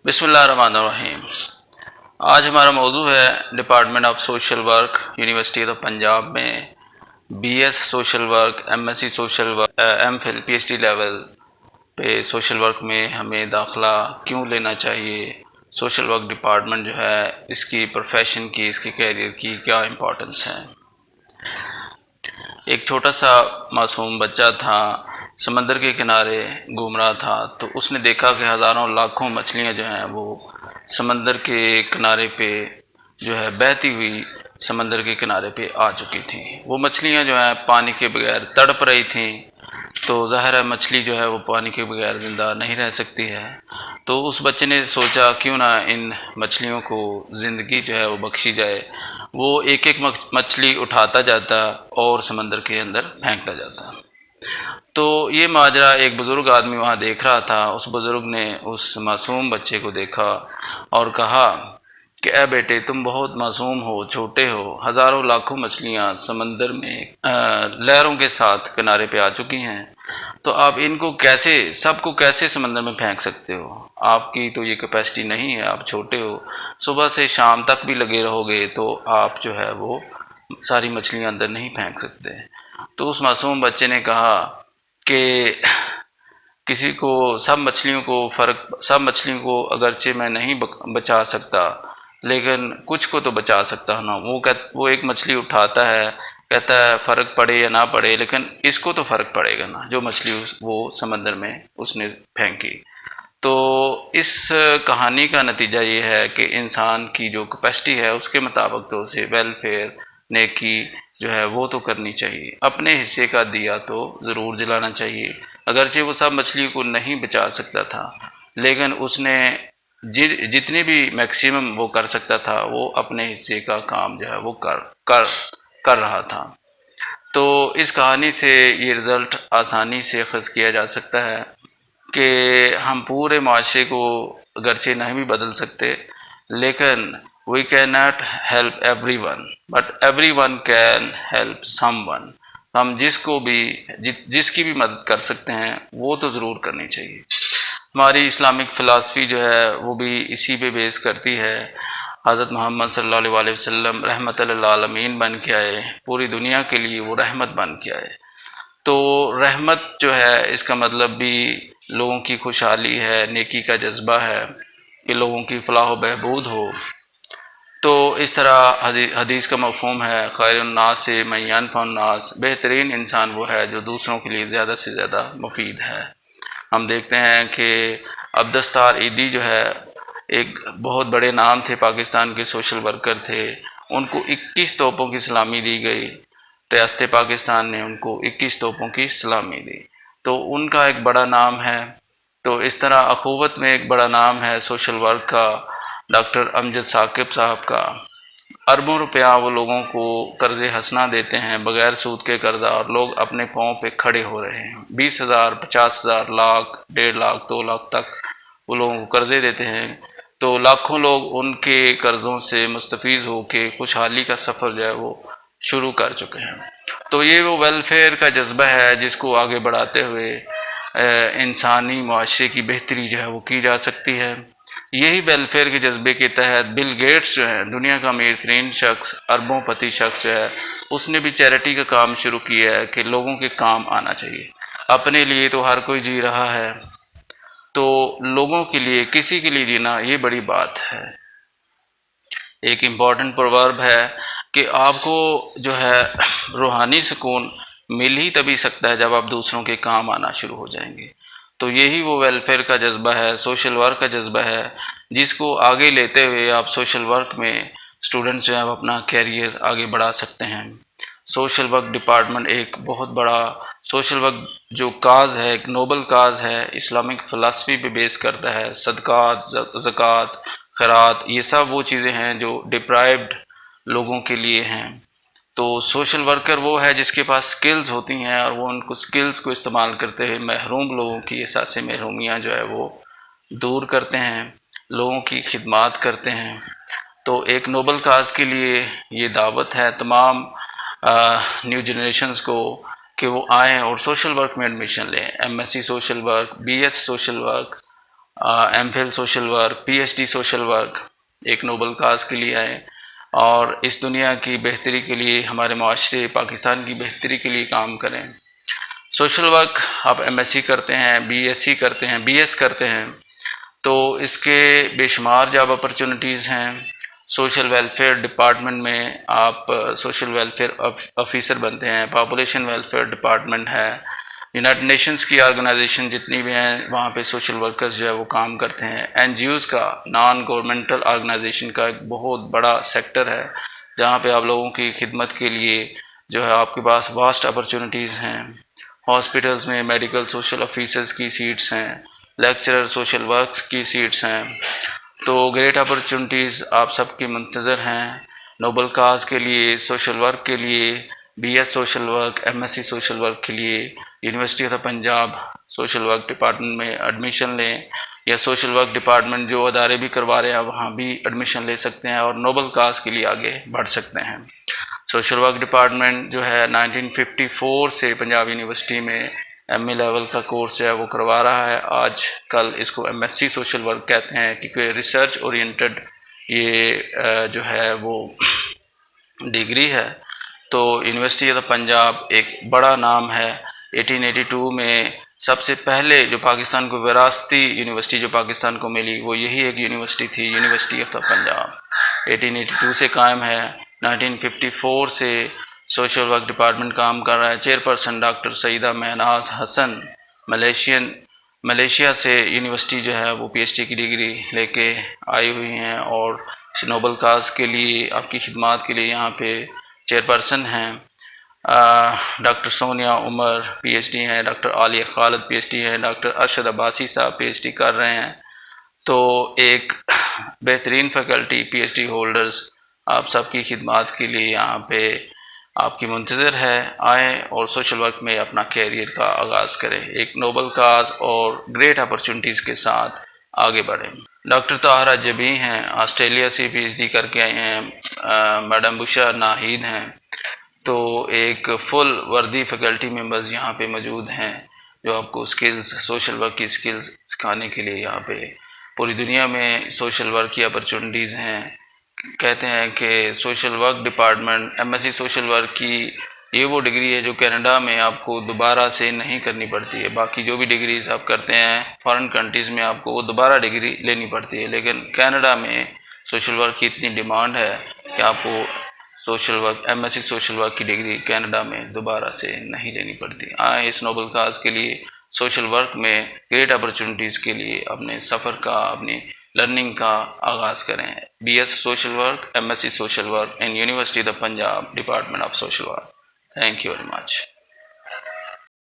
بسم اللہ الرحمن الرحیم۔ آج ہمارا موضوع ہے department of social work, university of Punjab میں B S social work, M S C social work, M Phil P H D level پہ سوشل ورک میں ہمیں داخلہ کیوں لینا چاہیے، سوشل ورک ڈپارٹمنٹ جو ہے اس کی پروفیشن کی، اس کی کیریئر کی کیا امپورٹنس ہے۔ ایک چھوٹا سا معصوم بچہ تھا، سمندر کے کنارے گھوم رہا تھا، تو اس نے دیکھا کہ ہزاروں لاکھوں مچھلیاں جو ہیں وہ سمندر کے کنارے پہ جو ہے بہتی ہوئی سمندر کے کنارے پہ آ چکی تھیں۔ وہ مچھلیاں جو ہیں پانی کے بغیر تڑپ رہی تھیں، تو ظاہر ہے مچھلی جو ہے وہ پانی کے بغیر زندہ نہیں رہ سکتی ہے۔ تو اس بچے نے سوچا کیوں نہ ان مچھلیوں کو زندگی جو ہے وہ بخشی جائے۔ وہ ایک ایک مچھلی اٹھاتا جاتا اور سمندر کے اندر پھینکتا جاتا۔ تو یہ ماجرا ایک بزرگ آدمی وہاں دیکھ رہا تھا۔ اس بزرگ نے اس معصوم بچے کو دیکھا اور کہا کہ اے بیٹے، تم بہت معصوم ہو، چھوٹے ہو، ہزاروں لاکھوں مچھلیاں سمندر میں لہروں کے ساتھ کنارے پہ آ چکی ہیں، تو آپ ان کو کیسے، سب کو کیسے سمندر میں پھینک سکتے ہو؟ آپ کی تو یہ کیپیسٹی نہیں ہے، آپ چھوٹے ہو، صبح سے شام تک بھی لگے رہو گے تو آپ جو ہے وہ ساری مچھلیاں اندر نہیں پھینک سکتے۔ تو اس معصوم بچے نے کہا کہ کسی کو، سب مچھلیوں کو اگرچہ میں نہیں بچا سکتا، لیکن کچھ کو تو بچا سکتا نا۔ وہ ایک مچھلی اٹھاتا ہے، کہتا ہے فرق پڑے یا نہ پڑے، لیکن اس کو تو فرق پڑے گا نا، جو مچھلی وہ سمندر میں اس نے پھینکی۔ تو اس کہانی کا نتیجہ یہ ہے کہ انسان کی جو کیپیسٹی ہے اس کے مطابق تو اسے ویلفیئر، نیکی جو ہے وہ تو کرنی چاہیے، اپنے حصے کا دیا تو ضرور جلانا چاہیے۔ اگرچہ وہ سب مچھلی کو نہیں بچا سکتا تھا، لیکن اس نے جتنی بھی میکسیمم وہ کر سکتا تھا وہ اپنے حصے کا کام جو ہے وہ کر رہا تھا۔ تو اس کہانی سے یہ رزلٹ آسانی سے اخذ کیا جا سکتا ہے کہ ہم پورے معاشرے کو اگرچہ نہیں بھی بدل سکتے، لیکن we cannot help everyone but everyone can help someone۔ ہم جس کی بھی مدد کر سکتے ہیں وہ تو ضرور کرنی چاہیے۔ ہماری اسلامک فلاسفی جو ہے وہ بھی اسی پہ بیس کرتی ہے۔ حضرت محمد صلی اللہ علیہ وسلم رحمت للعالمین بن کے آئے، پوری دنیا کے لیے وہ رحمت بن کے آئے۔ تو رحمت جو ہے اس کا مطلب بھی لوگوں کی خوشحالی ہے، نیکی کا جذبہ ہے کہ لوگوں کی فلاح و بہبود ہو۔ تو اس طرح حدیث کا مفہوم ہے خیر الناس من ینفع الناس، بہترین انسان وہ ہے جو دوسروں کے لیے زیادہ سے زیادہ مفید ہے۔ ہم دیکھتے ہیں کہ عبدالستار ایدھی جو ہے ایک بہت بڑے نام تھے، پاکستان کے سوشل ورکر تھے، ان کو 21 توپوں کی سلامی دی گئی، ریاست پاکستان نے ان کو 21 توپوں کی سلامی دی، تو ان کا ایک بڑا نام ہے۔ تو اس طرح اخوت میں ایک بڑا نام ہے سوشل ورک کا، ڈاکٹر امجد ثاقب صاحب کا۔ اربوں روپیہ وہ لوگوں کو قرض حسنہ دیتے ہیں، بغیر سود کے قرضہ، اور لوگ اپنے پاؤں پہ کھڑے ہو رہے ہیں۔ 20,000، 50,000، لاکھ، 1.5 لاکھ، 2 لاکھ تک وہ لوگوں کو قرضے دیتے ہیں، تو لاکھوں لوگ ان کے قرضوں سے مستفید ہو کے خوشحالی کا سفر جو ہے وہ شروع کر چکے ہیں۔ تو یہ وہ ویلفیئر کا جذبہ ہے جس کو آگے بڑھاتے ہوئے انسانی معاشرے کی بہتری جو ہے وہ کی جا سکتی ہے۔ یہی ویلفیئر کے جذبے کے تحت بل گیٹس جو ہے دنیا کا امیر ترین شخص، اربوں پتی شخص جو ہے، اس نے بھی چیریٹی کا کام شروع کیا ہے کہ لوگوں کے کام آنا چاہیے۔ اپنے لیے تو ہر کوئی جی رہا ہے، تو لوگوں کے لیے، کسی کے لیے جینا یہ بڑی بات ہے۔ ایک امپورٹنٹ پروورب ہے کہ آپ کو جو ہے روحانی سکون مل ہی تبھی سکتا ہے جب آپ دوسروں کے کام آنا شروع ہو جائیں گے۔ تو یہی وہ ویلفیئر کا جذبہ ہے، سوشل ورک کا جذبہ ہے، جس کو آگے لیتے ہوئے آپ سوشل ورک میں اسٹوڈنٹس جو ہیں وہ اپنا کیریئر آگے بڑھا سکتے ہیں۔ سوشل ورک ڈپارٹمنٹ ایک بہت بڑا سوشل ورک جو کاز ہے، ایک نوبل کاز ہے، اسلامک فلسفی پہ بیس کرتا ہے۔ صدقات، زکوٰۃ، خیرات، یہ سب وہ چیزیں ہیں جو ڈپرائیوڈ لوگوں کے لیے ہیں۔ تو سوشل ورکر وہ ہے جس کے پاس سکلز ہوتی ہیں اور وہ ان کو سکلز کو استعمال کرتے ہوئے محروم لوگوں کی احساس محرومیاں جو ہے وہ دور کرتے ہیں، لوگوں کی خدمات کرتے ہیں۔ تو ایک نوبل کاز کے لیے یہ دعوت ہے تمام نیو جنریشنز کو کہ وہ آئیں اور سوشل ورک میں ایڈمیشن لیں، M S C social work, B S social work, M phil social work, P H D social work, ایک نوبل کاز کے لیے آئے اور اس دنیا کی بہتری کے لیے، ہمارے معاشرے پاکستان کی بہتری کے لیے کام کریں۔ سوشل ورک آپ ایم ایس سی کرتے ہیں، بی ایس سی کرتے ہیں، بی ایس کرتے ہیں تو اس کے بے شمار جاب اپرچونٹیز ہیں۔ سوشل ویلفیئر ڈپارٹمنٹ میں آپ سوشل ویلفیئر آفیسر بنتے ہیں، پاپولیشن ویلفیئر ڈپارٹمنٹ ہے، یونائٹڈ نیشنز کی آرگنائزیشن جتنی بھی ہیں وہاں پہ سوشل ورکرز جو ہے وہ کام کرتے ہیں۔ این جی اوز کا، نان گورنمنٹل آرگنائزیشن کا ایک بہت بڑا سیکٹر ہے جہاں پہ آپ لوگوں کی خدمت کے لیے جو ہے آپ کے پاس واسٹ اپرچونٹیز ہیں۔ ہاسپٹلز میں میڈیکل سوشل آفیسرز کی سیٹس ہیں، لیکچرر سوشل ورکس کی سیٹس ہیں، تو گریٹ اپرچونٹیز آپ سب کی منتظر ہیں۔ نوبل کاز کے لیے، سوشل ورک کے لیے، B S social work, M S C social work کے لیے university of Punjab social work department میں ایڈمیشن لیں، یا سوشل ورک ڈپارٹمنٹ جو ادارے بھی کروا رہے ہیں وہاں بھی ایڈمیشن لے سکتے ہیں اور نوبل کاز کے لیے آگے بڑھ سکتے ہیں۔ سوشل ورک ڈپارٹمنٹ جو ہے 1954 سے پنجاب یونیورسٹی میں ایم اے لیول کا کورس جو ہے وہ کروا رہا ہے۔ آج کل اس کو M S C social work کہتے ہیں کیونکہ ریسرچ اورینٹڈ یہ جو ہے وہ ڈگری ہے۔ تو یونیورسٹی آف پنجاب ایک بڑا نام ہے۔ 1882 میں سب سے پہلے جو پاکستان کو وراثتی یونیورسٹی جو پاکستان کو ملی وہ یہی ایک یونیورسٹی تھی، یونیورسٹی آف پنجاب، 1882 سے قائم ہے۔ 1954 سے سوشل ورک ڈپارٹمنٹ کام کر رہا ہے۔ چیئرپرسن ڈاکٹر سعیدہ مہناز حسن ملیشیا سے یونیورسٹی جو ہے وہ پی ایچ ڈی کی ڈگری لے کے آئی ہوئی ہیں اور نوبل کاز کے لیے آپ کی خدمات کے لیے یہاں پہ چیئرپرسن ہیں۔ ڈاکٹر سونیا عمر پی ایچ ڈی ہیں، ڈاکٹر عالیہ خالد پی ایچ ڈی ہیں، ڈاکٹر ارشد عباسی صاحب پی ایچ ڈی کر رہے ہیں۔ تو ایک بہترین faculty P H D holders آپ سب کی خدمات کے لیے یہاں پہ آپ کی منتظر ہے۔ آئیں اور سوشل ورک میں اپنا کیریئر کا آغاز کریں، ایک نوبل کاز اور گریٹ اپرچونٹیز کے ساتھ آگے بڑھیں۔ ڈاکٹر طاہرہ جبی ہیں، آسٹریلیا سے پی ایچ ڈی کر کے آئے ہیں۔ میڈم بشرا ناہید ہیں۔ تو ایک فل وردی فیکلٹی ممبرز یہاں پہ موجود ہیں جو آپ کو سکلز، سوشل ورک کی سکلز سکھانے کے لیے یہاں پہ پوری دنیا میں سوشل ورک کی اپرچونٹیز ہیں۔ کہتے ہیں کہ social work department M S C social work کی یہ وہ ڈگری ہے جو کینیڈا میں آپ کو دوبارہ سے نہیں کرنی پڑتی ہے۔ باقی جو بھی ڈگریز آپ کرتے ہیں فارن کنٹریز میں آپ کو وہ دوبارہ ڈگری لینی پڑتی ہے، لیکن کینیڈا میں سوشل ورک کی اتنی ڈیمانڈ ہے کہ آپ کو social work M S C social work کی ڈگری کینیڈا میں دوبارہ سے نہیں لینی پڑتی۔ آئیں اس نوبل کاز کے لیے، سوشل ورک میں گریٹ اپرچونٹیز کے لیے اپنے سفر کا، اپنی لرننگ کا آغاز کریں۔ B S social work, M S C social work in university of Punjab department of social work. Thank you very much.